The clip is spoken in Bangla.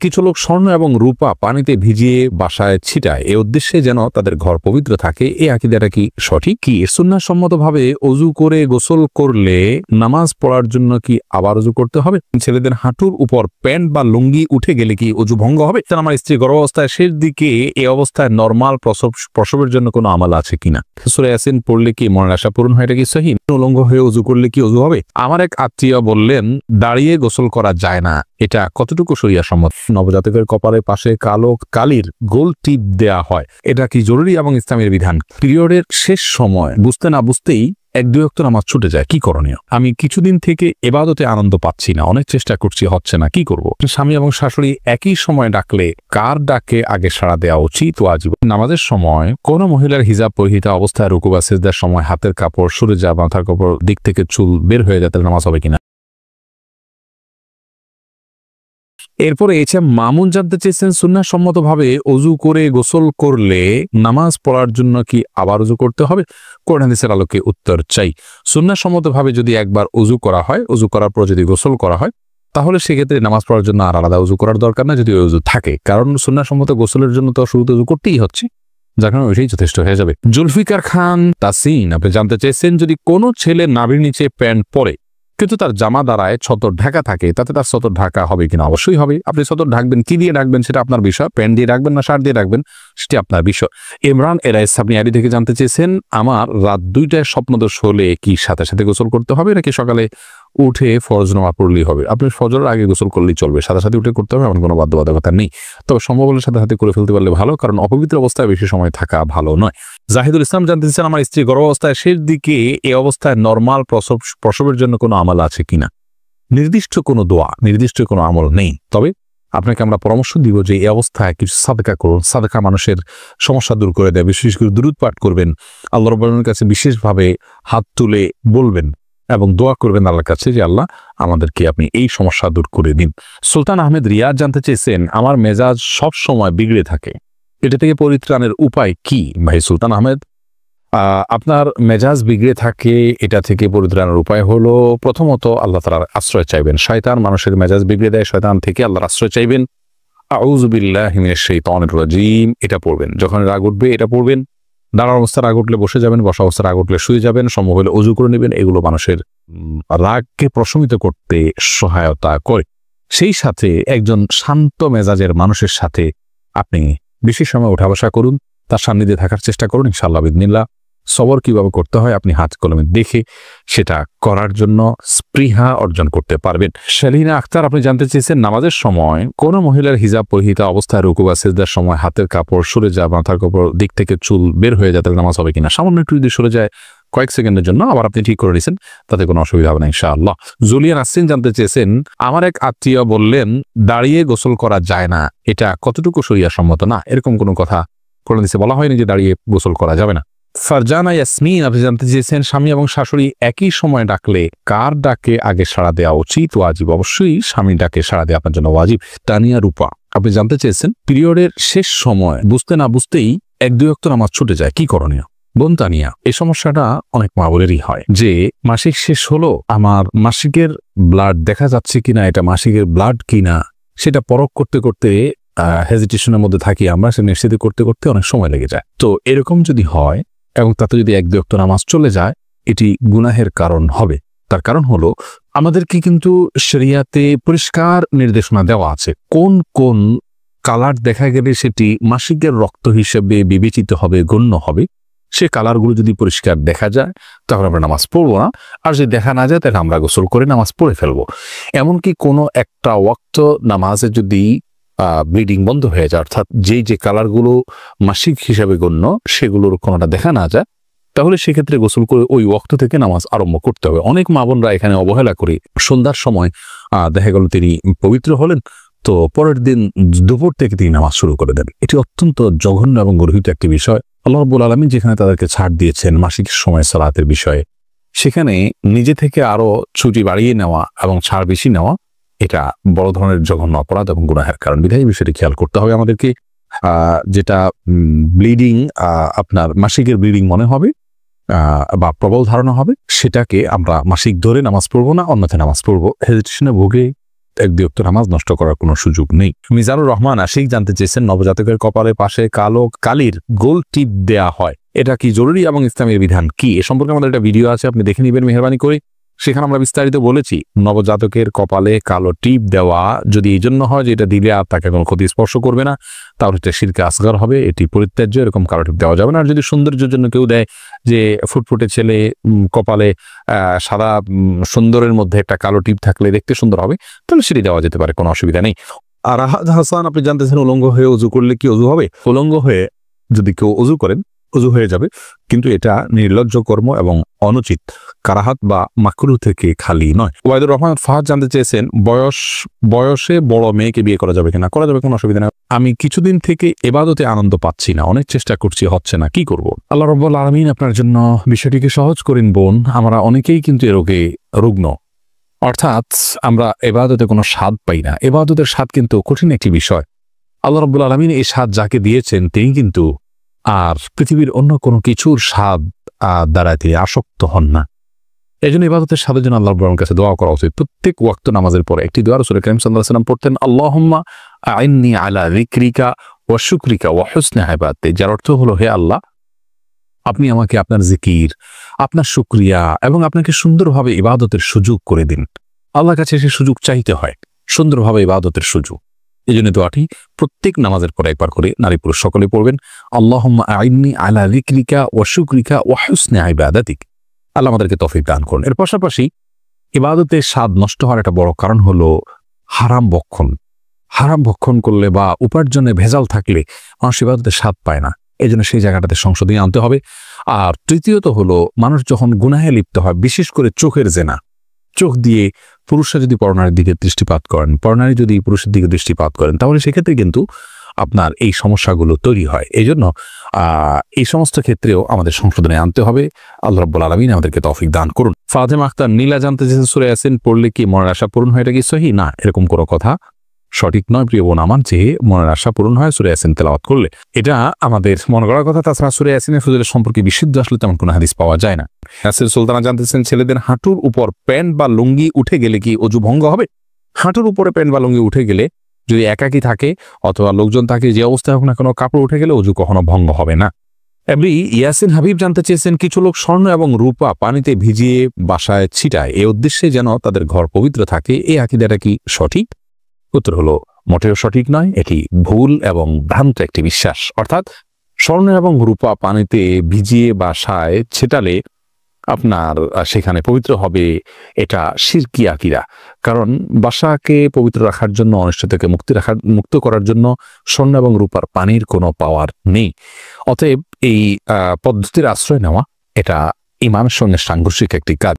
কিছু লোক স্বর্ণ এবং রূপা পানিতে ভিজিয়ে বাসায় ছিটায় এ উদ্দেশ্যে যেন তাদের ঘর পবিত্র থাকে। এই আকীদাটা কি সঠিক? কি সুন্নাহসম্মতভাবে ওযু করে গোসল করলে নামাজ পড়ার জন্য কি আবার ওযু করতে হবে? ছেলেদের হাঁটুর উপর প্যান্ট বা লুঙ্গি উঠে গেলে কি ওযু ভঙ্গ হবে? আমার স্ত্রী গর্ভাবস্থায় শেষ দিকে এই অবস্থায় নরমাল প্রসবের জন্য কোনো আমল আছে কিনা? সূরা ইয়াসিন পড়লে কি মনের আশা পূরণ হয়? এটা কি সহিহ? উলঙ্গ হয়ে ওযু করলে কি ওযু হবে? আমার এক আত্মীয় বললেন দাঁড়িয়ে গোসল করা যায় না, এটা কতটুকু শরিয়া সম্মত? নবজাতকের কপালের পাশে কালো কালির গোল টিপ দেয়া হয়, এটা কি জরুরি এবং ইসলামের বিধান? পিরিয়ডের শেষ সময় বুঝতে না বুঝতেই 1-2 ওয়াক্ত নামাজ ছুটে যায়, কি করণীয়? আমি কিছুদিন থেকে ইবাদতে আনন্দ পাচ্ছি না, অনেক চেষ্টা করছি, হচ্ছে না, কি করব? স্বামী এবং শাশুড়ি একই সময় ডাকলে কার ডাকে আগে সাড়া দেওয়া উচিত? ওয়াজিব। নামাজের সময় কোন মহিলার হিজাব পরিহিতা অবস্থায় রুকু বা সিজদার সময় হাতের কাপড় সরে যাওয়া, মাথার কাপড় দিক থেকে চুল বের হয়ে যায়, তাহলে নামাজ হবে কিনা? এরপরে মামুন জানতে চেয়েছেন সুন্নাহসম্মতভাবে ওযু করে গোসল করলে নামাজ পড়ার জন্য কি আবার ওযু করতে হবে? কোরআন হাদিসের আলোকে উত্তর চাই। সুন্নাহসম্মতভাবে যদি একবার ওযু করা হয়, ওযু করার পর যদি গোসল করা হয়, তাহলে সেক্ষেত্রে নামাজ পড়ার জন্য আর আলাদা ওযু করার দরকার না, যদি ওযু থাকে। কারণ সুন্নাহসম্মত গোসলের জন্য তো শুরুতে ওযু করতেই হচ্ছে, যার কারণে ওইটাই যথেষ্ট হয়ে যাবে। জুলফিকার খান তাসিন আপনি জানতে চেয়েছেন যদি কোনো ছেলে নাভির নিচে প্যান্ট পরে কিন্তু তার জামা দ্বারায় ছতর ঢাকা থাকে, তাতে তার ছতর ঢাকা হবে কিনা? অবশ্যই হবে। আপনি ছতর ঢাকবেন, কি দিয়ে ঢাকবেন সেটা আপনার বিষয়। প্যান্ট দিয়ে রাখবেন না শার্ট দিয়ে রাখবেন সেটি আপনার বিষয়। ইমরান এরাইস আপনি আইডি থেকে জানতে চেয়েছেন আমার রাত 2টায় স্বপ্নদোষ হলে কি সাথে সাথে গোসল করতে হবে নাকি সকালে উঠে ফরজ নামাজ পড়লেই হবে? আপনি ফজরের আগে গোসল করলেই চলবে, সাথে সাথে উঠে করতে হবে এমন কোনো বাধ্যবাধকতা নেই। তবে সম্ভব হলে সাথে সাথে করে ফেলতে পারলে ভালো, কারণ অপবিত্র অবস্থায় বেশি সময় থাকা ভালো নয়। জাহিদুল ইসলাম জানতে চেয়েছেন আমার স্ত্রী গর্ভাবস্থায় শেষ দিকে এই অবস্থায় নরমাল প্রসবের জন্য কোনো আমল আছে কিনা? নির্দিষ্ট কোনো দোয়া, নির্দিষ্ট কোনো আমল নেই, তবে আপনাকে আমরা পরামর্শ দিব যে এই অবস্থায় কিছু সাদকা করুন। সাদকা মানুষের সমস্যা দূর করে দেয়। বিশেষ করে দুরূদ পাঠ করবেন, আল্লাহ রাব্বুল আলামিনের কাছে বিশেষভাবে হাত তুলে বলবেন এবং দোয়া করবেন আল্লাহর কাছে যে আল্লাহ আমাদেরকে আপনি এই সমস্যা দূর করে দিন। সুলতান আহমেদ রিয়াদ জানতে চেয়েছেন আমার মেজাজ সব সময় বিগড়ে থাকে, এটা থেকে পরিত্রাণের উপায় কি? ভাই সুলতান আহমেদ, আপনার মেজাজ বিগড়ে থাকে, এটা থেকে পরিত্রাণের উপায় হলো প্রথমত আল্লাহ তাআলার আশ্রয় চাইবেন। শয়তান মানুষের মেজাজ বিগড়ে দেয়, শয়তান থেকে আল্লাহর আশ্রয় চাইবেন। আউযু বিল্লাহি মিনাশ শাইতানির রাজীম এটা পড়বেন। যখন রাগ উঠবে এটা পড়বেন। দাঁড়ার অবস্থা রাগ উঠলে বসে যাবেন, বসা অবস্থা রাগ উঠলে শুয়ে যাবেন, সম্ভব হলে ওযু করে নেবেন। এগুলো মানুষের রাগকে প্রশমিত করতে সহায়তা করে। সেই সাথে একজন শান্ত মেজাজের মানুষের সাথে আপনি বেশি সময় উঠা বসা করুন, তার সান্নিধ্যে থাকার চেষ্টা করুন, ইনশাআল্লাহ বিইذনিল্লাহ সবর কিভাবে করতে হয় আপনি হাত কলমে দেখে সেটা করার জন্য স্পৃহা অর্জন করতে পারবেন। শালিনা আক্তার আপনি জানতে চেয়েছেন নামাজের সময় কোন মহিলার হিজাব পরিহিতা অবস্থায় রুকু বা সিজদার সময় হাতের কাপড় সরে যায়, মাথার কাপড় দিক থেকে চুল বের হয়ে যায়, তাহলে নামাজ হবে কিনা? সামান্য একটু যদি সরে যায় কয়েক সেকেন্ডের জন্য, আবার আপনি ঠিক করে নিয়েছেন, তাতে কোনো অসুবিধা হবে না ইনশাআল্লাহ। জুলিয়া নাসরিন জানতে চেয়েছেন আমার এক আত্মীয় বললেন দাঁড়িয়ে গোসল করা যায় না, এটা কতটুকু শরিয়া সম্মত? না, এরকম কোনো কথা কোরআন হাদিসে বলা হয়নি যে দাঁড়িয়ে গোসল করা যাবে না। ফারজানা ইয়াসমিন আপনি জানতে চেয়েছেন স্বামী এবং শাশুড়ি একই সময় ডাকলে কার ডাকে আগে সাড়া দেওয়া উচিত? ওয়াজিব। অবশ্যই স্বামীর ডাকে সাড়া দেওয়া আপনার জন্য ওয়াজিব। তানিয়া রূপা আপনি জানতে চেয়েছেন পিরিয়ডের শেষ সময় বুঝতে না বুঝতেই 1-2 ওয়াক্ত নামাজ ছুটে যায়, কি করণীয়? বোন তানিয়া, এই সমস্যাটা অনেক মা বোনেরই হয় যে মাসিক শেষ হলো, আমার মাসিকের ব্লাড দেখা যাচ্ছে কিনা, এটা মাসিকের ব্লাড কিনা সেটা পরখ করতে করতে হেজিটেশনের মধ্যে থাকি আমরা, সে নিশ্চিত করতে করতে অনেক সময় লেগে যায়। তো এরকম যদি হয় এবং তাতে যদি 1-2 ওয়াক্ত নামাজ চলে যায়, এটি গুনাহের কারণ হবে। তার কারণ হলো আমাদেরকে কিন্তু শরিয়াতে পরিষ্কার নির্দেশনা দেওয়া আছে কোন কোন কালার দেখা গেলে সেটি মাসিকের রক্ত হিসেবে বিবেচিত হবে, গণ্য হবে। সে কালারগুলো যদি পরিষ্কার দেখা যায় তাহলে আমরা নামাজ পড়বো না, আর যদি দেখা না যায় তাহলে আমরা গোসল করে নামাজ পড়ে ফেলবো। এমনকি কোনো একটা ওয়াক্ত নামাজে যদি ব্লিডিং বন্ধ হয়ে যায়, অর্থাৎ যে কালারগুলো মাসিক হিসাবে গণ্য সেগুলোর কোনোটা দেখা না যায়, তাহলে সেক্ষেত্রে গোসল করে ওই ওয়াক্ত থেকে নামাজ আরম্ভ করতে হবে। অনেক মা বোনরা এখানে অবহেলা করে সন্ধ্যার সময় দেখা গেল তিনি পবিত্র হলেন, তো পরের দিন দুপুর থেকে তিনি নামাজ শুরু করে দেন। এটি অত্যন্ত জঘন্য এবং গর্হিত একটি বিষয়। আল্লাহ রাব্বুল আলামিন যেখানে তাদেরকে ছাড় দিয়েছেন মাসিক সময় সালাতের বিষয়ে, সেখানে নিজে থেকে আরো ছুটি বাড়িয়ে নেওয়া এবং ছাড় বেশি নেওয়া এটা বড় ধরনের জঘন্য অপরাধ এবং গুনাহের কারণ। বিধায় বিষয়টি খেয়াল করতে হবে আমাদেরকে। যেটা ব্লিডিং আপনার মাসিকের ব্লিডিং মনে হবে বা প্রবল ধারণা হবে, সেটাকে আমরা মাসিক ধরে নামাজ পড়বো না, অন্যথায় নামাজ পড়বো। হেজিটেশনে ভুগে এক দুই ওয়াক্ত নামাজ নষ্ট করার কোনো সুযোগ নেই। মিজানুর রহমান আশিক জানতে চেয়েছেন, নবজাতকের কপালের পাশে কালো কালির গোল টিপ দেয়া হয়, এটা কি জরুরি এবং ইসলামের বিধান কি? এ সম্পর্কে আমাদের একটা ভিডিও আছে, আপনি দেখে নেবেন মেহরবানি করে। সেখানে আমরা বিস্তারিত বলেছি নবজাতকের কপালে কালো টিপ দেওয়া যদি এই জন্য হয় যে এটা দিলে আর তাকে কোনো ক্ষতি স্পর্শ করবে না, তাহলে এটা শিরকে আসগার হবে, এটি পরিত্যাজ্য, এরকম কালো টিপ দেওয়া যাবে না। আর যদি সৌন্দর্যের জন্য কেউ দেয় যে ফুটফুটে ছেলে কপালে সাদা সুন্দরের মধ্যে একটা কালো টিপ থাকলে দেখতে সুন্দর হবে, তাহলে সেটি দেওয়া যেতে পারে, কোনো অসুবিধা নেই। আর হাসান আপনি জানতেছেন উলঙ্গ হয়ে অজু করলে কি অজু হবে? উলঙ্গ হয়ে যদি কেউ অজু করেন অজু হয়ে যাবে, কিন্তু এটা নির্লজ্জ কর্ম এবং অনুচিত, কারাহাত বা মাকরু থেকে খালি নয়। ওয়াইদুর রহমান ফাহাদ জানতে চেয়েছেন, বয়সে বড় মেয়েকে বিয়ে করা যাবে কিনা? করা যাবে, কোনো অসুবিধা নেই। আমি কিছুদিন থেকে ইবাদতে আনন্দ পাচ্ছি না, অনেক চেষ্টা করছি, হচ্ছে না, কি করব? আল্লাহ রাব্বুল আলামিন আপনার জন্য বিষয়টিকে সহজ করেন বোন। আমরা অনেকেই কিন্তু এ রোগে রুগ্ন, অর্থাৎ আমরা ইবাদতে কোনো স্বাদ পাই না। ইবাদতের স্বাদ কিন্তু কঠিন একটি বিষয়। আল্লাহ রাব্বুল আলামিন এই স্বাদ যাকে দিয়েছেন তিনি কিন্তু আর পৃথিবীর অন্য কোনো কিছুর স্বাদ দ্বারা তিনি আসক্ত হন না। এই জন্য ইবাদতের স্বাদের জন্য আল্লাহ রাব্বুল আলামিনের কাছে দোয়া করা উচিত। প্রত্যেক ওয়াক্ত নামাজের পরে একটি দোয়া রাসূল কারীম সাল্লাল্লাহু আলাইহি ওয়াসাল্লাম পড়তেন, আল্লাহুম্মা আইন্নি আলা যিকরিকা ওয়া শুকরিকা ওয়া হুসনি ইবাদাতি, যার অর্থ হলো, হে আল্লাহ, আপনি আমাকে আপনার জিকির, আপনার শুকরিয়া এবং আপনাকে সুন্দরভাবে ইবাদতের সুযোগ করে দিন। আল্লাহর কাছে সে সুযোগ চাইতে হয়, সুন্দরভাবে ইবাদতের সুযোগ। এই জন্য দোয়াটি প্রত্যেক নামাজের পরে একবার করে নারী পুরুষ সকলে পড়বেন, আল্লাহুম্মা আইন্নি আলা যিকরিকা ওয়া শুকরিকা ওয়া হুসনি ইবাদাতিক। আল্লাহ আমাদেরকে তৌফিক দান করুন। এর পাশাপাশি ইবাদতের স্বাদ নষ্ট হওয়ার একটা বড় কারণ হলো হারাম ভক্ষণ। হারাম ভক্ষণ করলে বা উপার্জনে ভেজাল থাকলে মানুষ ইবাদতের স্বাদ পায় না। এই জন্য সেই জায়গাটাতে সংশোধনী আনতে হবে। আর তৃতীয়ত হলো, মানুষ যখন গুনাহে লিপ্ত হয়, বিশেষ করে চোখের জেনা, চোখ দিয়ে পুরুষরা যদি পরনারীর দিকে দৃষ্টিপাত করেন, পরনারী যদি পুরুষের দিকে দৃষ্টিপাত করেন, তাহলে সেক্ষেত্রে কিন্তু আপনার এই সমস্যাগুলো তৈরি হয়। এই জন্য এই সমস্ত ক্ষেত্রেও আমাদের সংশোধনে আনতে হবে। আল্লাহ রাব্বুল আলামিন আমাদেরকে তৌফিক দান করুন। ফাতেমা আক্তার নীলা জানতে চেয়েছেন, সূরা ইয়াসিন পড়লে কি মনের আশা পূরণ হয়, এটা কি সহিহ? না, এরকম কোনো কথা সঠিক নয় প্রিয় বোন আমার, যে মনের আশা পূরণ হয় সূরা ইয়াসিন তেলাওয়াত করলে, এটা আমাদের মনে করার কথা। তাছাড়া সূরা ইয়াসিনের ফজিলত সম্পর্কে বিশুদ্ধ আসলে তেমন কোনো হাদিস পাওয়া যায় না। নাসির সুলতানা জানতেছেন, ছেলেদের হাঁটুর উপর প্যান্ট বা লুঙ্গি উঠে গেলে কি অজু ভঙ্গ হবে? হাঁটুর উপরে প্যান্ট বা লুঙ্গি উঠে গেলে, যদি একাকী থাকে অথবা লোকজন থাকে, যে অবস্থায় হোক না কোনো, কাপড় উঠে গেলে অজু কখনো ভঙ্গ হবে না। এমনি ইয়াসিন হাবিব জানতে চেয়েছেন, কিছু লোক স্বর্ণ এবং রূপা পানিতে ভিজিয়ে বাসায় ছিটায়, এই উদ্দেশ্যে যেন তাদের ঘর পবিত্র থাকে, এই আকীদাটা কি সঠিক? উত্তর হলো, মোটেও সঠিক নয়। এটি ভুল এবং ভ্রান্ত একটি বিশ্বাস। অর্থাৎ স্বর্ণ এবং রূপা পানিতে ভিজিয়ে বাসায় ছেটালে আপনার সেখানে পবিত্র হবে, এটা শিরকি আকীদা। কারণ বাসাকে পবিত্র রাখার জন্য, অনিষ্ট থেকে মুক্ত করার জন্য স্বর্ণ এবং রূপার পানির কোনো পাওয়ার নেই। অতএব এই পদ্ধতির আশ্রয় নেওয়া এটা ইমানের সঙ্গে সাংঘর্ষিক একটি কাজ।